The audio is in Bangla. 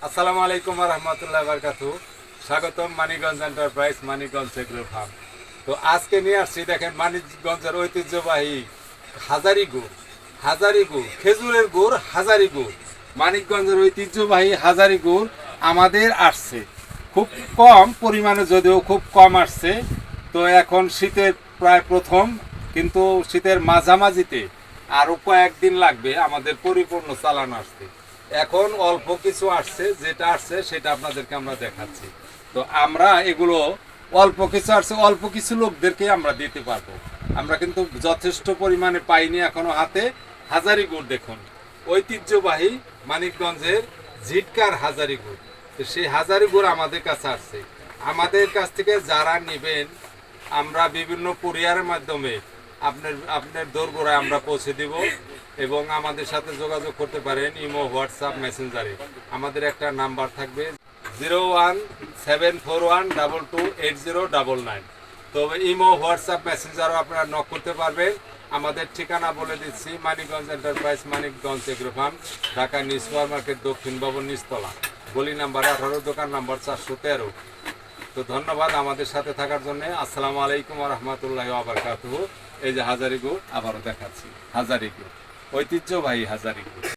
আসসালামু আলাইকুম ওয়া রাহমাতুল্লাহি ওয়া বারাকাতুহু। স্বাগতম Manikganj enterprise, Manikganj agro farm. তো আজকে নিয়ে আসছি, দেখেন মানিকগঞ্জের ঐতিহ্যবাহী হাজারি গুড়। হাজারি গুড়, খেজুরের গুড়, হাজারি গুড়। মানিকগঞ্জের ঐতিহ্যবাহী হাজারি গুড় আমাদের আসছে খুব কম পরিমাণে, যদিও খুব কম আসছে। তো এখন শীতের প্রায় প্রথম, কিন্তু শীতের মাঝামাঝিতে আরও কয়েকদিন লাগবে আমাদের পরিপূর্ণ চালানো আসতে। এখন অল্প কিছু আসছে, যেটা আসছে সেটা আপনাদেরকে আমরা দেখাচ্ছি। তো আমরা এগুলো অল্প কিছু আসছে, অল্প কিছু লোকদেরকে আমরা দিতে পারবো। আমরা কিন্তু যথেষ্ট পরিমাণে পাইনি এখনো হাতে। হাজারি গুড় দেখুন, ঐতিহ্যবাহী মানিকগঞ্জের ঝিটকার হাজারি গুড়। তো সেই হাজারি গুড় আমাদের কাছে আসছে। আমাদের কাছ থেকে যারা নেবেন, আমরা বিভিন্ন কুরিয়ারের মাধ্যমে আপনার আপনার দোরগোড়ায় আমরা পৌঁছে দিব, এবং আমাদের সাথে যোগাযোগ করতে পারেন ইমো, হোয়াটসঅ্যাপ, মেসেঞ্জারে। আমাদের একটা নাম্বার থাকবে 0171228099। তবে ইমো, হোয়াটসঅ্যাপ, মেসেঞ্জারও আপনারা নক করতে পারবেন। আমাদের ঠিকানা বলে দিচ্ছি, Manikganj enterprise, Manikganj agro farm, Dhaka new super market, দক্ষিণ ভবন, নিচতলা, গলি নাম্বার 18, দোকান নাম্বার 413। তো ধন্যবাদ আমাদের সাথে থাকার জন্য। আসসালামু আলাইকুম ওয়া রাহমাতুল্লাহি ওয়া বারাকাতুহু। এই যে হাজারি গুড় আবারও দেখাচ্ছি, হাজারি গুড়, ঐতিহ্যবাহী হাজারি গুড়।